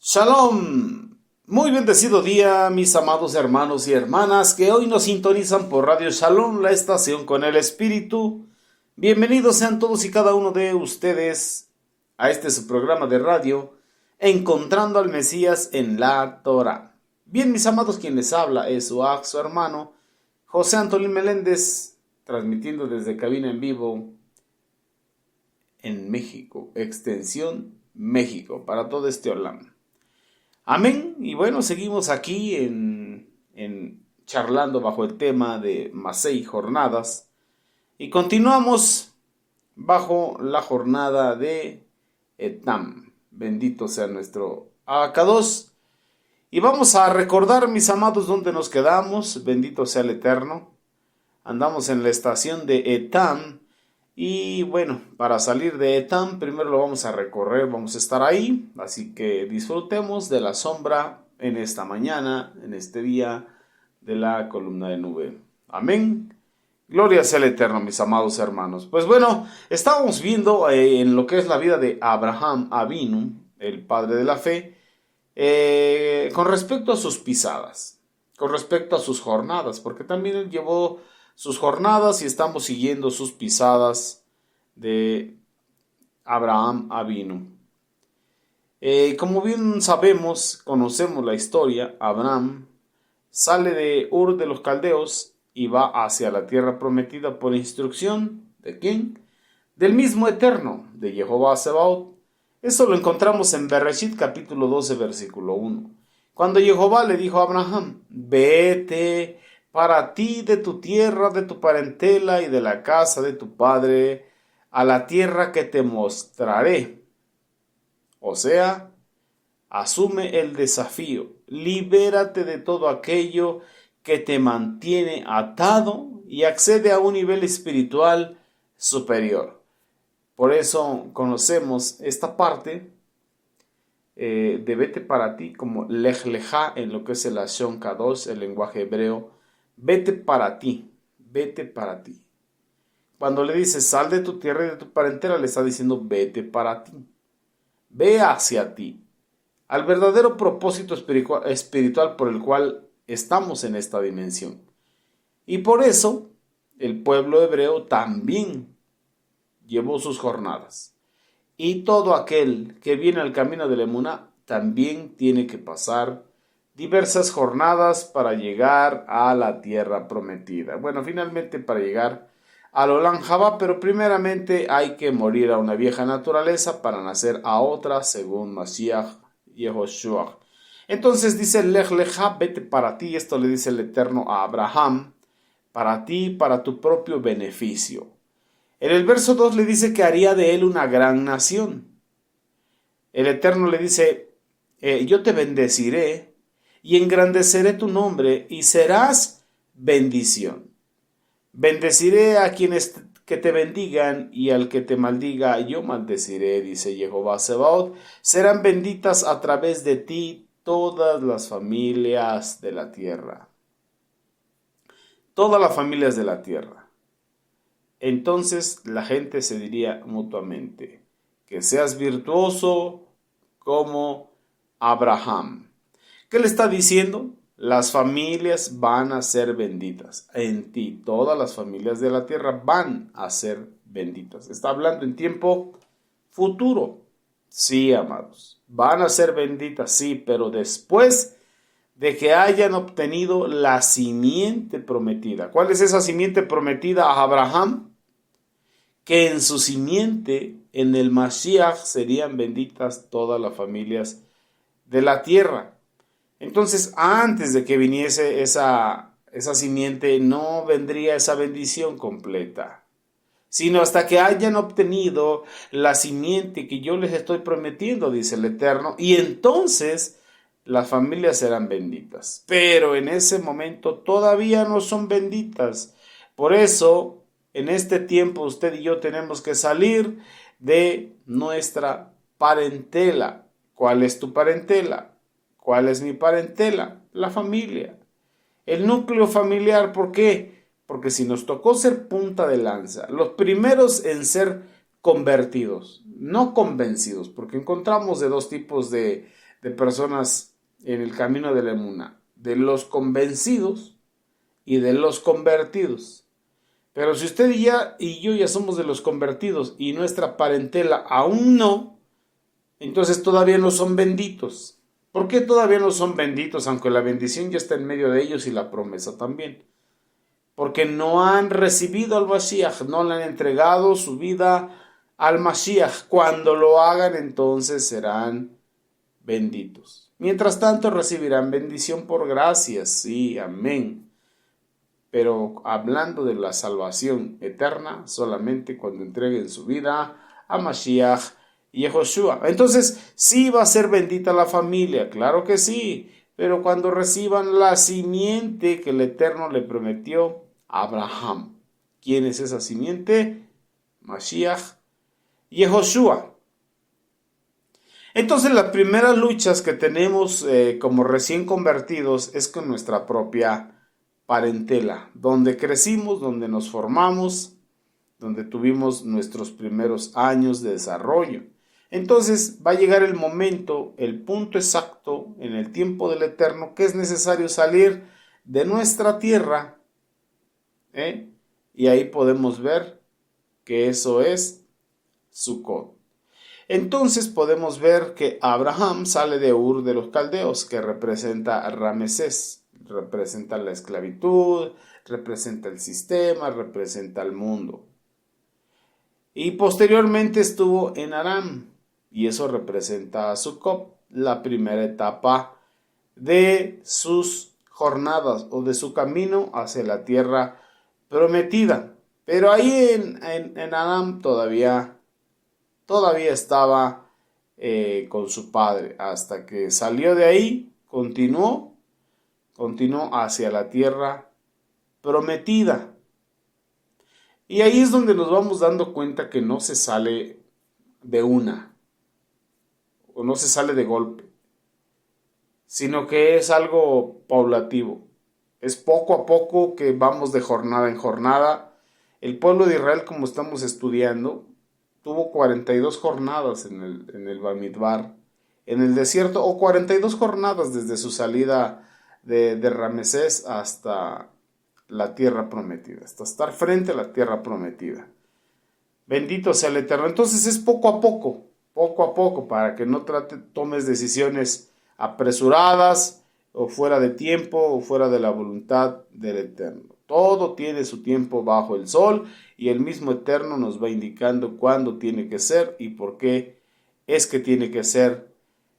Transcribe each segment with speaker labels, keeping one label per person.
Speaker 1: Shalom, muy bendecido día, mis amados hermanos y hermanas que hoy nos sintonizan por Radio Shalom, la estación con el Espíritu. Bienvenidos sean todos y cada uno de ustedes a este su programa de radio, Encontrando al Mesías en la Torah. Bien, mis amados, quien les habla es su hermano José Antolín Meléndez, transmitiendo desde cabina en vivo en México, extensión México, para todo este Olam. Amén. Y bueno, seguimos aquí charlando bajo el tema de Masei jornadas. Y continuamos bajo la jornada de Etam. Bendito sea nuestro Abacados. Y vamos a recordar, mis amados, dónde nos quedamos. Bendito sea el Eterno. Andamos en la estación de Etam. Y bueno, para salir de Etam, primero lo vamos a recorrer, vamos a estar ahí, así que disfrutemos de la sombra en esta mañana, en este día de la columna de nube. Amén. Gloria sea el Eterno, mis amados hermanos. Pues bueno, estábamos viendo en lo que es la vida de Abraham Avinu, el padre de la fe, con respecto a sus pisadas, con respecto a sus jornadas, porque también él llevó sus jornadas y estamos siguiendo sus pisadas de Abraham Avinu. Como bien sabemos, conocemos la historia, Abraham sale de Ur de los Caldeos y va hacia la tierra prometida por instrucción ¿de quién? Del mismo Eterno, de Jehová Sebaot. Eso lo encontramos en Bereshit capítulo 12 versículo 1. Cuando Jehová le dijo a Abraham: vete para ti de tu tierra, de tu parentela y de la casa de tu padre, a la tierra que te mostraré. O sea, asume el desafío, libérate de todo aquello que te mantiene atado y accede a un nivel espiritual superior. Por eso conocemos esta parte de vete para ti como lech lecha en lo que es el Lashon Kadosh, el lenguaje hebreo. Vete para ti, vete para ti. Cuando le dice sal de tu tierra y de tu parentela, le está diciendo vete para ti. Ve hacia ti, al verdadero propósito espiritual por el cual estamos en esta dimensión. Y por eso el pueblo hebreo también llevó sus jornadas. Y todo aquel que viene al camino de la Emuná también tiene que pasar diversas jornadas para llegar a la tierra prometida. Bueno, finalmente para llegar al Olam Jabá, pero primeramente hay que morir a una vieja naturaleza para nacer a otra según Mashiach Yehoshua. Entonces dice lech lecha, vete para ti. Esto le dice el Eterno a Abraham, para ti, para tu propio beneficio. En el verso 2 le dice que haría de él una gran nación. El Eterno le dice, yo te bendeciré y engrandeceré tu nombre y serás bendición. Bendeciré a quienes que te bendigan y al que te maldiga yo maldeciré, dice Jehová Sebaot. Serán benditas a través de ti todas las familias de la tierra. Todas las familias de la tierra. Entonces la gente se diría mutuamente, que seas virtuoso como Abraham. ¿Qué le está diciendo? Las familias van a ser benditas. En ti, todas las familias de la tierra van a ser benditas. Está hablando en tiempo futuro. Sí, amados. Van a ser benditas, sí, pero después de que hayan obtenido la simiente prometida. ¿Cuál es esa simiente prometida a Abraham? Que en su simiente, en el Mashiach, serían benditas todas las familias de la tierra. Entonces, antes de que viniese esa simiente, no vendría esa bendición completa, sino hasta que hayan obtenido la simiente que yo les estoy prometiendo, dice el Eterno, y entonces las familias serán benditas. Pero en ese momento todavía no son benditas. Por eso, en este tiempo, usted y yo tenemos que salir de nuestra parentela. ¿Cuál es tu parentela? ¿Cuál es mi parentela? La familia. El núcleo familiar, ¿por qué? Porque si nos tocó ser punta de lanza, los primeros en ser convertidos, no convencidos, porque encontramos de dos tipos de de personas en el camino de la emuná, de los convencidos y de los convertidos. Pero si usted y yo ya somos de los convertidos y nuestra parentela aún no, entonces todavía no son benditos. ¿Por qué todavía no son benditos, aunque la bendición ya está en medio de ellos y la promesa también? Porque no han recibido al Mashiach, no le han entregado su vida al Mashiach. Cuando lo hagan, entonces serán benditos. Mientras tanto, recibirán bendición por gracia, sí, amén. Pero hablando de la salvación eterna, solamente cuando entreguen su vida a Mashiach y a Joshua. Entonces, sí va a ser bendita la familia, claro que sí, pero cuando reciban la simiente que el Eterno le prometió a Abraham. ¿Quién es esa simiente? Mashiach y Joshua. Entonces, las primeras luchas que tenemos como recién convertidos es con nuestra propia parentela, donde crecimos, donde nos formamos, donde tuvimos nuestros primeros años de desarrollo. Entonces va a llegar el momento, el punto exacto en el tiempo del Eterno que es necesario salir de nuestra tierra, y ahí podemos ver que eso es Sucot. Entonces podemos ver que Abraham sale de Ur de los Caldeos, que representa a Ramesés, representa la esclavitud, representa el sistema, representa el mundo. Y posteriormente estuvo en Aram, y eso representa a Sucot, la primera etapa de sus jornadas o de su camino hacia la tierra prometida. Pero ahí en Aram todavía estaba con su padre, hasta que salió de ahí, continuó hacia la tierra prometida. Y ahí es donde nos vamos dando cuenta que no se sale de una, o no se sale de golpe, sino que es algo paulativo. Es poco a poco que vamos de jornada en jornada. El pueblo de Israel, como estamos estudiando, tuvo 42 jornadas en el Bamidbar, en el desierto, o 42 jornadas desde su salida de Ramesés hasta la tierra prometida, hasta estar frente a la tierra prometida. Bendito sea el Eterno. Entonces es poco a poco, para que no tomes decisiones apresuradas, o fuera de tiempo, o fuera de la voluntad del Eterno. Todo tiene su tiempo bajo el sol, y el mismo Eterno nos va indicando cuándo tiene que ser y por qué es que tiene que ser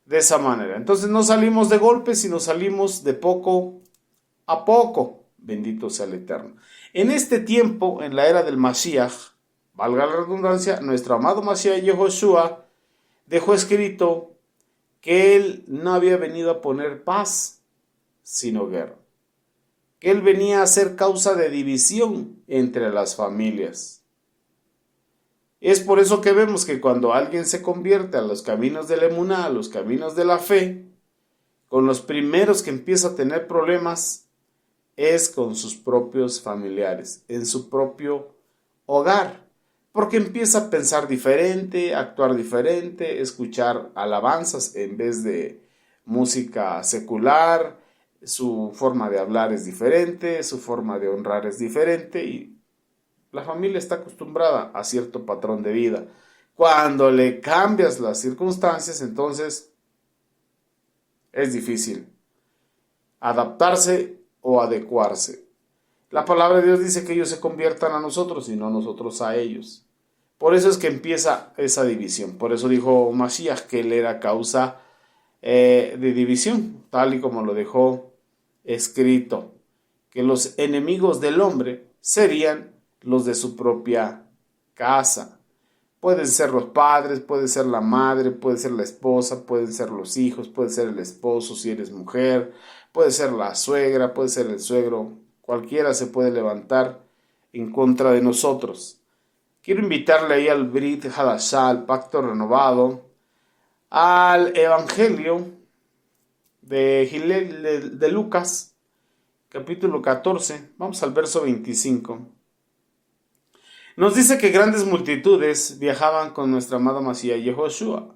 Speaker 1: de esa manera. Entonces no salimos de golpe, sino salimos de poco a poco. Bendito sea el Eterno. En este tiempo, en la era del Mashiach, valga la redundancia, nuestro amado Mashiach Yehoshua dejó escrito que él no había venido a poner paz, sino guerra. Que él venía a ser causa de división entre las familias. Es por eso que vemos que cuando alguien se convierte a los caminos de la emuná, a los caminos de la fe, con los primeros que empieza a tener problemas es con sus propios familiares, en su propio hogar, porque empieza a pensar diferente, a actuar diferente, escuchar alabanzas en vez de música secular, su forma de hablar es diferente, su forma de honrar es diferente, y la familia está acostumbrada a cierto patrón de vida. Cuando le cambias las circunstancias, entonces es difícil adaptarse o adecuarse. La palabra de Dios dice que ellos se conviertan a nosotros y no nosotros a ellos. Por eso es que empieza esa división. Por eso dijo Mashiach que él era causa de división, tal y como lo dejó escrito, que los enemigos del hombre serían los de su propia casa. Pueden ser los padres, puede ser la madre, puede ser la esposa, pueden ser los hijos, puede ser el esposo si eres mujer, puede ser la suegra, puede ser el suegro. Cualquiera se puede levantar en contra de nosotros. Quiero invitarle ahí al Brit Hadashah, al pacto renovado, al Evangelio de Lucas, capítulo 14. Vamos al verso 25. Nos dice que grandes multitudes viajaban con nuestra amada Mashiach Yehoshua.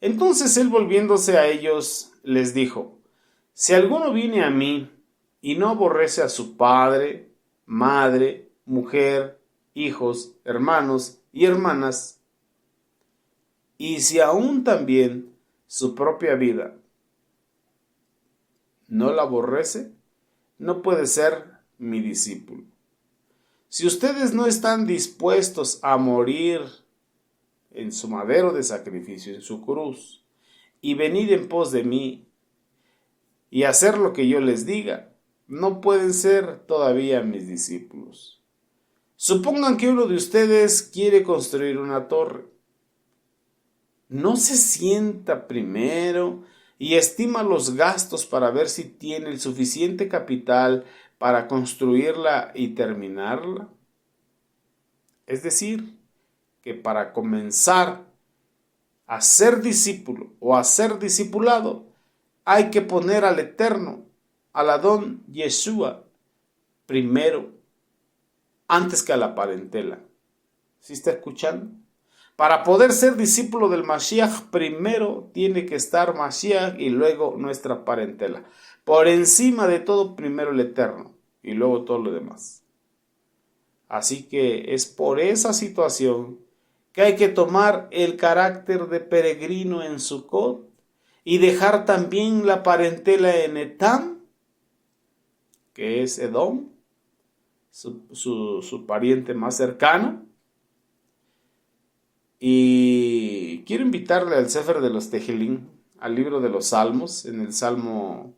Speaker 1: Entonces él, volviéndose a ellos, les dijo: si alguno viene a mí y no aborrece a su padre, madre, mujer, hijos, hermanos y hermanas, y si aún también su propia vida no la aborrece, no puede ser mi discípulo. Si ustedes no están dispuestos a morir en su madero de sacrificio, en su cruz, y venir en pos de mí y hacer lo que yo les diga, no pueden ser todavía mis discípulos. Supongan que uno de ustedes quiere construir una torre. No se sienta primero y estima los gastos para ver si tiene el suficiente capital para construirla y terminarla. Es decir, que para comenzar a ser discípulo o a ser discipulado, hay que poner al Eterno, al Adón Yeshua, primero, antes que a la parentela. ¿Sí está escuchando? Para poder ser discípulo del Mashiach, primero tiene que estar Mashiach y luego nuestra parentela. Por encima de todo, primero el Eterno y luego todo lo demás. Así que es por esa situación que hay que tomar el carácter de peregrino en Sucot y dejar también la parentela en Etam, que es Edom, su pariente más cercano. Y quiero invitarle al Sefer de los Tehilim, al libro de los Salmos, en el Salmo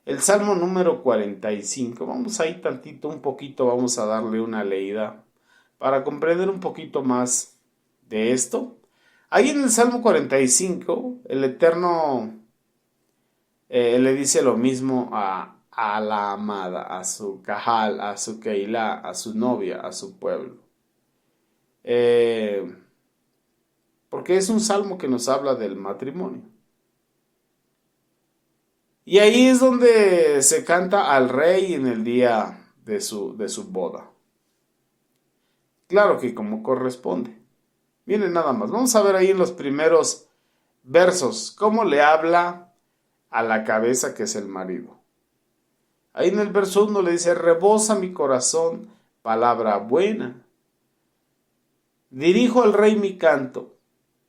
Speaker 1: número 45. Vamos ahí tantito, un poquito, vamos a darle una leída para comprender un poquito más de esto. Ahí en el Salmo 45, el Eterno le dice lo mismo a la amada, a su Cajal, a su Keilah, a su novia, a su pueblo. Porque es un salmo que nos habla del matrimonio. Y ahí es donde se canta al rey en el día de su boda. Claro que como corresponde. Miren nada más, vamos a ver ahí en los primeros versos cómo le habla a la cabeza, que es el marido. Ahí en el verso 1 le dice: rebosa mi corazón palabra buena. Dirijo al rey mi canto.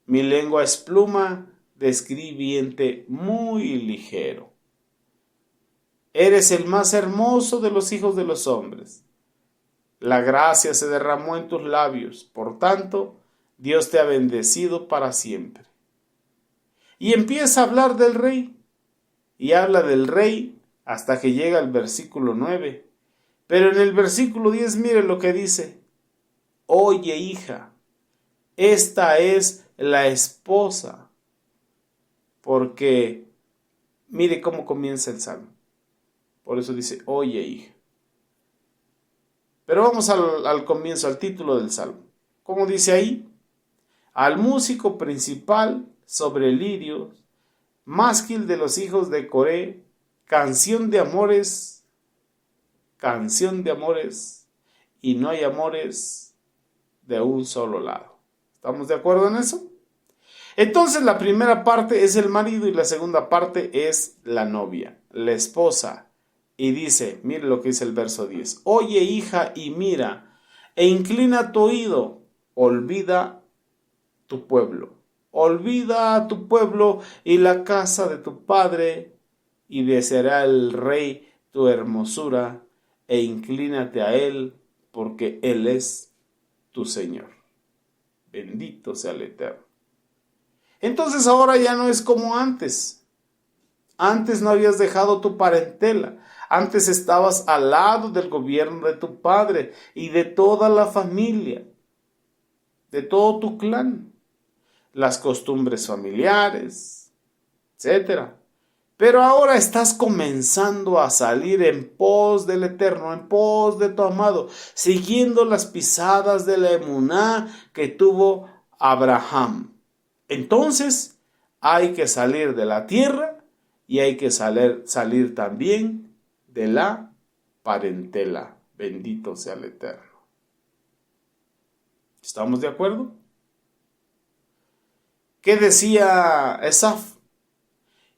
Speaker 1: Mi lengua es pluma de escribiente muy ligero. Eres el más hermoso de los hijos de los hombres. La gracia se derramó en tus labios, por tanto, Dios te ha bendecido para siempre. Y empieza a hablar del rey, y habla del rey hasta que llega al versículo 9. Pero en el versículo 10, mire lo que dice: oye, hija, esta es la esposa. Porque mire cómo comienza el salmo. Por eso dice: oye, hija. Pero vamos al comienzo, al título del salmo. ¿Cómo dice ahí? Al músico principal sobre lirios, másquil de los hijos de Coré, canción de amores, y no hay amores de un solo lado. ¿Estamos de acuerdo en eso? Entonces la primera parte es el marido y la segunda parte es la novia, la esposa. Y dice, mire lo que dice el verso 10. Oye, hija, y mira, e inclina tu oído, olvida tu pueblo. Olvida a tu pueblo y la casa de tu padre, y deseará el rey tu hermosura, e inclínate a él, porque él es tu Señor. Bendito sea el Eterno. Entonces ahora ya no es como antes. Antes no habías dejado tu parentela. Antes estabas al lado del gobierno de tu padre y de toda la familia, de todo tu clan, las costumbres familiares, etcétera. Pero ahora estás comenzando a salir en pos del Eterno, en pos de tu amado, siguiendo las pisadas de la emuná que tuvo Abraham. Entonces hay que salir de la tierra y hay que salir también de la parentela. Bendito sea el Eterno. ¿Estamos de acuerdo? ¿Qué decía Esaf?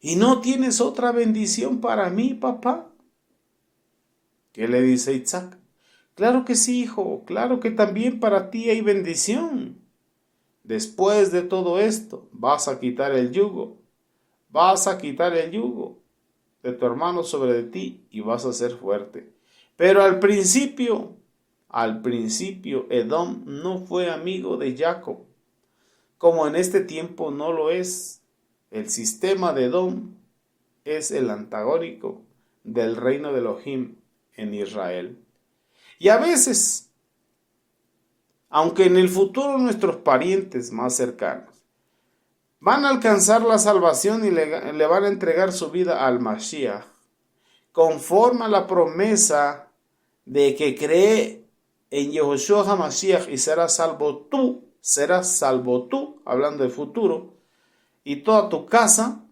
Speaker 1: ¿Y no tienes otra bendición para mí, papá? ¿Qué le dice Isaac? Claro que sí, hijo, claro que también para ti hay bendición. Después de todo esto, vas a quitar el yugo. Vas a quitar el yugo de tu hermano sobre ti y vas a ser fuerte. Pero al principio, Edom no fue amigo de Jacob, como en este tiempo no lo es. El sistema de Edom es el antagónico del reino de Elohim en Israel. Y a veces, aunque en el futuro nuestros parientes más cercanos van a alcanzar la salvación y le van a entregar su vida al Mashiach, conforme a la promesa de que cree en Yehoshua HaMashiach y serás salvo tú, hablando de futuro, y toda tu casa,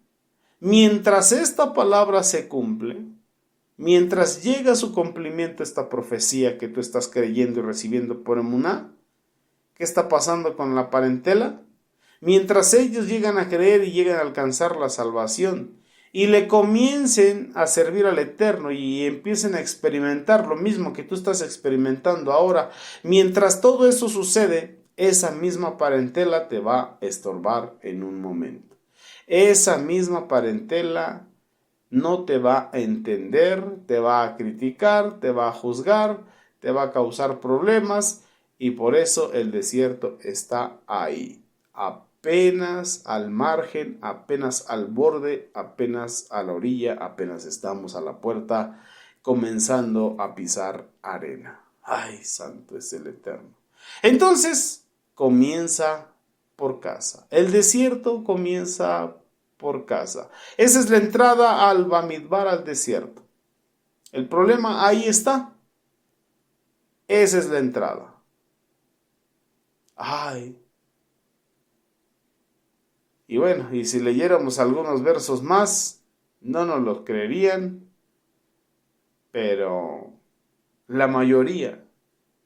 Speaker 1: mientras esta palabra se cumple, mientras llega a su cumplimiento esta profecía que tú estás creyendo y recibiendo por emuná, ¿qué está pasando con la parentela? Mientras ellos llegan a creer y llegan a alcanzar la salvación y le comiencen a servir al Eterno y empiecen a experimentar lo mismo que tú estás experimentando ahora, mientras todo eso sucede, esa misma parentela te va a estorbar en un momento. Esa misma parentela no te va a entender, te va a criticar, te va a juzgar, te va a causar problemas y por eso el desierto está ahí, apenas al margen, apenas al borde, apenas a la orilla, apenas estamos a la puerta comenzando a pisar arena. Ay, santo es el Eterno. Entonces comienza por casa. El desierto comienza por casa. Esa es la entrada al Bamidbar, al desierto. El problema ahí está. Esa es la entrada. Ay. Y bueno, y si leyéramos algunos versos más, no nos los creerían, pero la mayoría,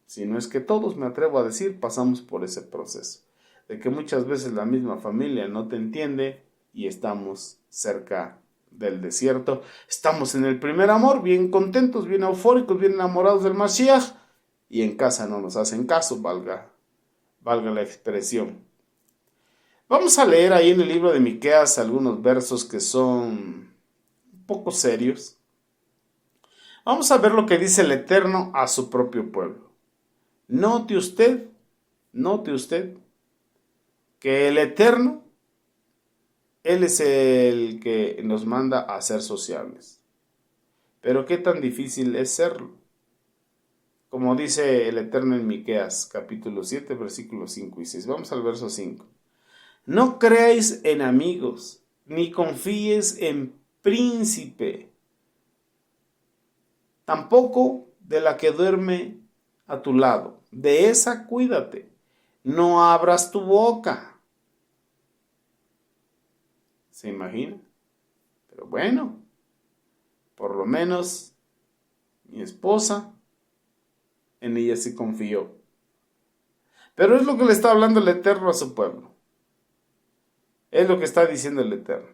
Speaker 1: si no es que todos, me atrevo a decir, pasamos por ese proceso, de que muchas veces la misma familia no te entiende y estamos cerca del desierto, estamos en el primer amor, bien contentos, bien eufóricos, bien enamorados del Mashiach, y en casa no nos hacen caso, valga la expresión. Vamos a leer ahí en el libro de Miqueas algunos versos que son un poco serios. Vamos a ver lo que dice el Eterno a su propio pueblo. Note usted que el Eterno, Él es el que nos manda a ser sociables. Pero qué tan difícil es serlo. Como dice el Eterno en Miqueas, capítulo 7, versículos 5 y 6. Vamos al verso 5. No creáis en amigos, ni confíes en príncipe, tampoco de la que duerme a tu lado. De esa cuídate, no abras tu boca. ¿Se imagina? Pero bueno, por lo menos mi esposa, en ella sí confío. Pero es lo que le está hablando el Eterno a su pueblo. Es lo que está diciendo el Eterno.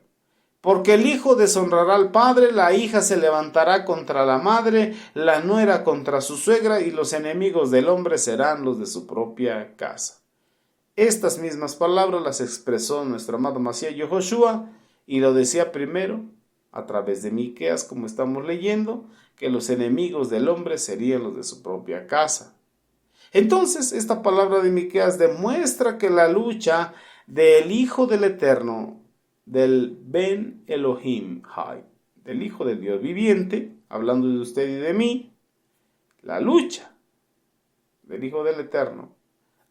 Speaker 1: Porque el hijo deshonrará al padre, la hija se levantará contra la madre, la nuera contra su suegra, y los enemigos del hombre serán los de su propia casa. Estas mismas palabras las expresó nuestro amado Mashiach Yehoshua, y lo decía primero a través de Miqueas, como estamos leyendo, que los enemigos del hombre serían los de su propia casa. Entonces, esta palabra de Miqueas demuestra que la lucha del Hijo del Eterno, del Ben Elohim Hai, del Hijo del Dios viviente, hablando de usted y de mí, la lucha del Hijo del Eterno,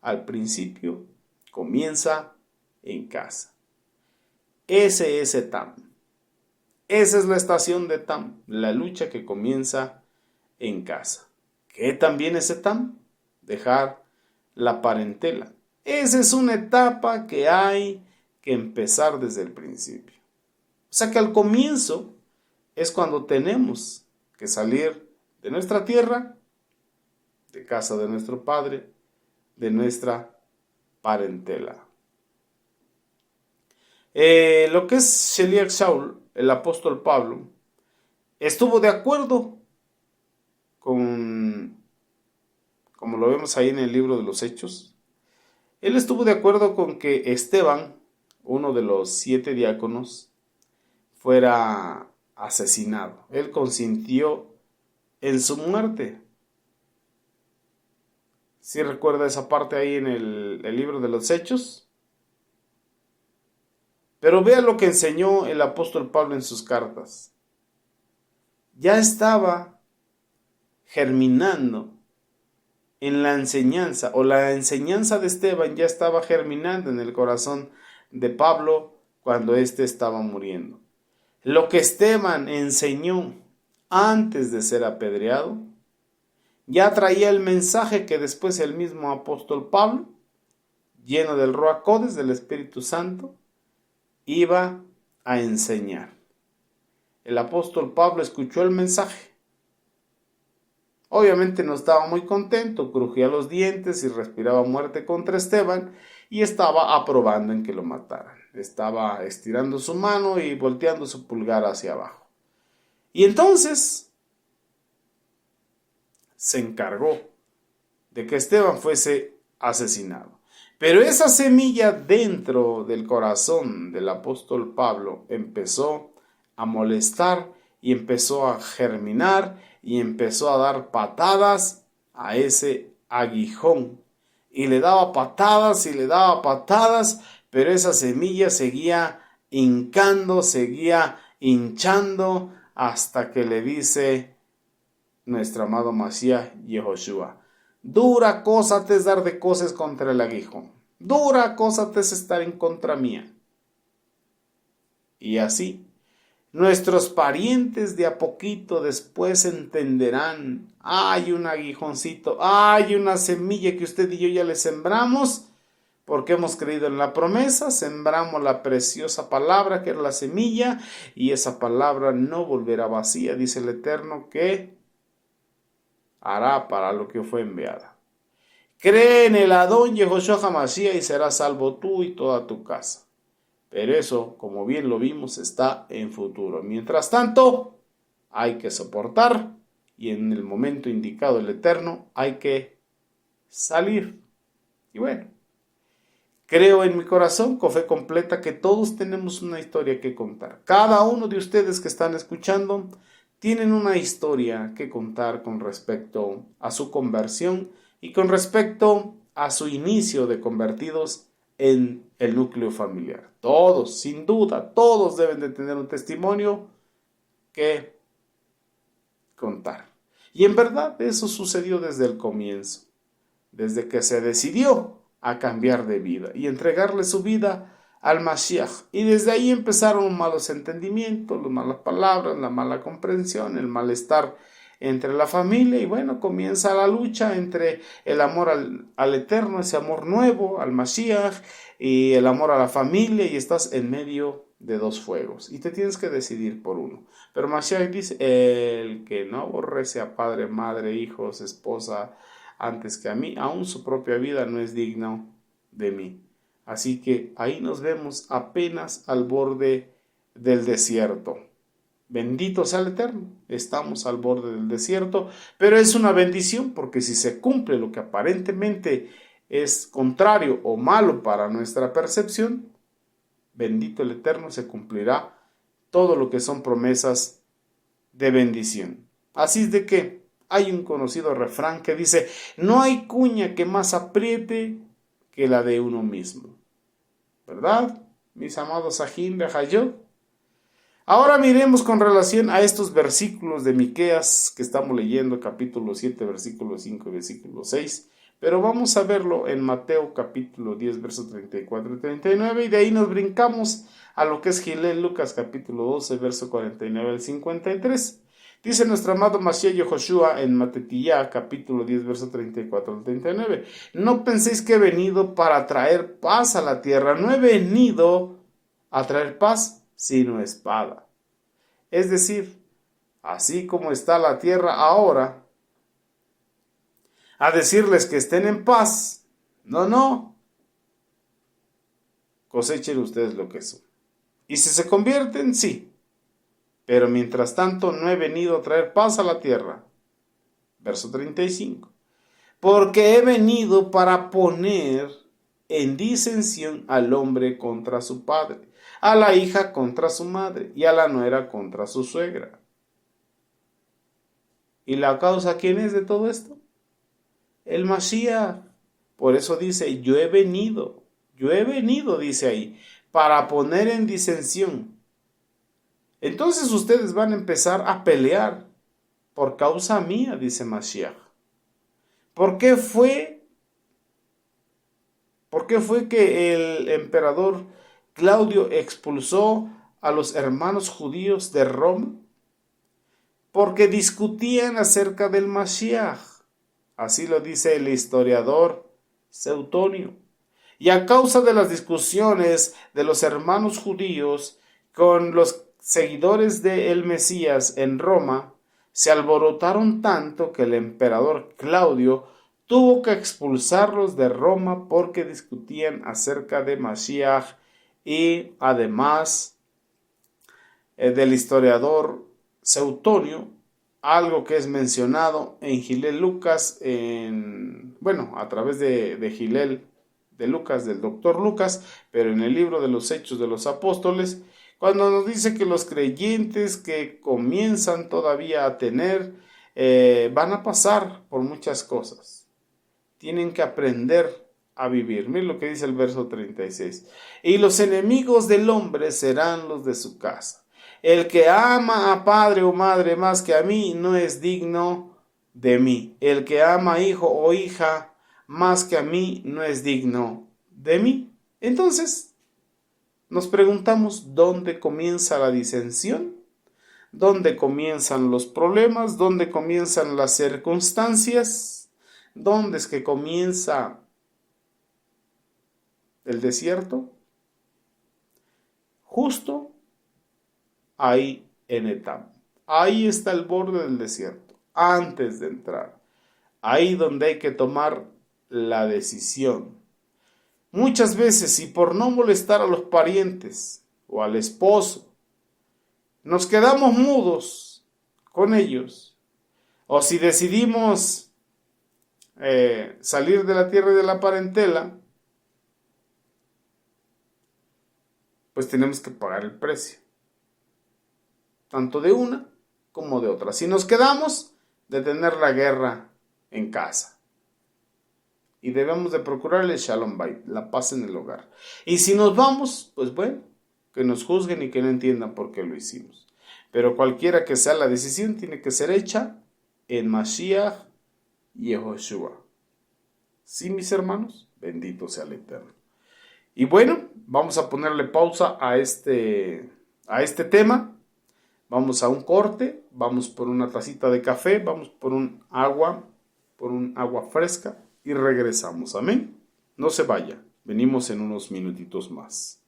Speaker 1: al principio comienza en casa. Ese es Etam. Esa es la estación de Etam, la lucha que comienza en casa. ¿Qué también es Etam? Dejar la parentela. Esa es una etapa que hay que empezar desde el principio. O sea que al comienzo es cuando tenemos que salir de nuestra tierra, de casa de nuestro padre, de nuestra parentela. Lo que es Sheliach Shaul, el apóstol Pablo, estuvo de acuerdo con, como lo vemos ahí en el libro de los Hechos, él estuvo de acuerdo con que Esteban, uno de los 7 diáconos, fuera asesinado. Él consintió en su muerte. ¿Sí recuerda esa parte ahí en el libro de los Hechos? Pero vea lo que enseñó el apóstol Pablo en sus cartas. Ya estaba germinando en la enseñanza, o la enseñanza de Esteban ya estaba germinando en el corazón de Pablo cuando éste estaba muriendo. Lo que Esteban enseñó antes de ser apedreado, ya traía el mensaje que después el mismo apóstol Pablo, lleno del Ruach Codes, del Espíritu Santo, iba a enseñar. El apóstol Pablo escuchó el mensaje. Obviamente no estaba muy contento, crujía los dientes y respiraba muerte contra Esteban y estaba aprobando en que lo mataran. Estaba estirando su mano y volteando su pulgar hacia abajo. Y entonces se encargó de que Esteban fuese asesinado. Pero esa semilla dentro del corazón del apóstol Pablo empezó a molestar y empezó a germinar y empezó a dar patadas a ese aguijón. Y le daba patadas y le daba patadas, pero esa semilla seguía hincando, seguía hinchando hasta que le dice nuestro amado Mashiach Yehoshua: dura cosa te es dar de cosas contra el aguijón. Dura cosa te es estar en contra mía. Y así, nuestros parientes de a poquito después entenderán: hay un aguijoncito, hay una semilla que usted y yo ya le sembramos, porque hemos creído en la promesa, sembramos la preciosa palabra que era la semilla, y esa palabra no volverá vacía, dice el Eterno, que hará para lo que fue enviada. Cree en el Adón Yehoshua HaMashiach y serás salvo tú y toda tu casa. Pero eso, como bien lo vimos, está en futuro. Mientras tanto, hay que soportar y en el momento indicado el Eterno hay que salir. Y bueno, creo en mi corazón, con fe completa, que todos tenemos una historia que contar. Cada uno de ustedes que están escuchando tienen una historia que contar con respecto a su conversión y con respecto a su inicio de convertidos en el núcleo familiar. Todos, sin duda, todos deben de tener un testimonio que contar. Y en verdad eso sucedió desde el comienzo, desde que se decidió a cambiar de vida y entregarle su vida al Mashiach. Y desde ahí empezaron los malos entendimientos, las malas palabras, la mala comprensión, el malestar entre la familia. Y bueno, comienza la lucha entre el amor al Eterno, ese amor nuevo, al Mashiach, y el amor a la familia, y estás en medio de dos fuegos y te tienes que decidir por uno. Pero Mashiach dice: el que no aborrece a padre, madre, hijos, esposa, antes que a mí, aún su propia vida no es digno de mí. Así que ahí nos vemos apenas al borde del desierto. Bendito sea el Eterno, estamos al borde del desierto, pero es una bendición porque si se cumple lo que aparentemente es contrario o malo para nuestra percepción, bendito el Eterno, se cumplirá todo lo que son promesas de bendición. Así es de que hay un conocido refrán que dice: no hay cuña que más apriete que la de uno mismo. ¿Verdad, mis amados Ajín de Hayot? Ahora miremos con relación a estos versículos de Miqueas que estamos leyendo, capítulo 7, versículo 5 y versículo 6. Pero vamos a verlo en Mateo capítulo 10, versos 34 y 39, y de ahí nos brincamos a lo que es Gilel Lucas capítulo 12, verso 49 al 53. Dice nuestro amado Mashiach Yehoshua en Matetiyá, capítulo 10, verso 34 al 39. No penséis que he venido para traer paz a la tierra. No he venido a traer paz, sino espada. Es decir, así como está la tierra ahora, a decirles que estén en paz. No. Cosechen ustedes lo que son. Y si se convierten, sí. Pero mientras tanto no he venido a traer paz a la tierra. Verso 35. Porque he venido para poner en disensión al hombre contra su padre, a la hija contra su madre y a la nuera contra su suegra. ¿Y la causa quién es de todo esto? El Mashiach. Por eso dice, yo he venido, dice ahí, para poner en disensión. Entonces ustedes van a empezar a pelear por causa mía, dice Mashiach. ¿Por qué fue que el emperador Claudio expulsó a los hermanos judíos de Roma? Porque discutían acerca del Mashiach. Así lo dice el historiador Seutonio. Y a causa de las discusiones de los hermanos judíos con los seguidores del Mesías en Roma, se alborotaron tanto que el emperador Claudio tuvo que expulsarlos de Roma porque discutían acerca de Mashiach y además del historiador Seutonio, algo que es mencionado en Gilel Lucas, a través de Gilel de Lucas, del doctor Lucas, pero en el libro de los Hechos de los Apóstoles, cuando nos dice que los creyentes que comienzan todavía a tener, van a pasar por muchas cosas. Tienen que aprender a vivir. Miren lo que dice el verso 36. Y los enemigos del hombre serán los de su casa. El que ama a padre o madre más que a mí no es digno de mí. El que ama a hijo o hija más que a mí no es digno de mí. Entonces, nos preguntamos dónde comienza la disensión, dónde comienzan los problemas, dónde comienzan las circunstancias, dónde es que comienza el desierto. Justo ahí en Etam. Ahí está el borde del desierto, antes de entrar. Ahí donde hay que tomar la decisión. Muchas veces, y por no molestar a los parientes o al esposo, nos quedamos mudos con ellos. O si decidimos salir de la tierra y de la parentela, pues tenemos que pagar el precio. Tanto de una como de otra. Si nos quedamos, de tener la guerra en casa. Y debemos de procurar el Shalom Bayit, la paz en el hogar. Y si nos vamos, pues bueno, que nos juzguen y que no entiendan por qué lo hicimos. Pero cualquiera que sea la decisión, tiene que ser hecha en Mashiach y Yehoshua. Sí, mis hermanos, bendito sea el Eterno. Y bueno, vamos a ponerle pausa a este tema. Vamos a un corte, vamos por una tacita de café, vamos por un agua fresca y regresamos. Amén. No se vaya, venimos en unos minutitos más.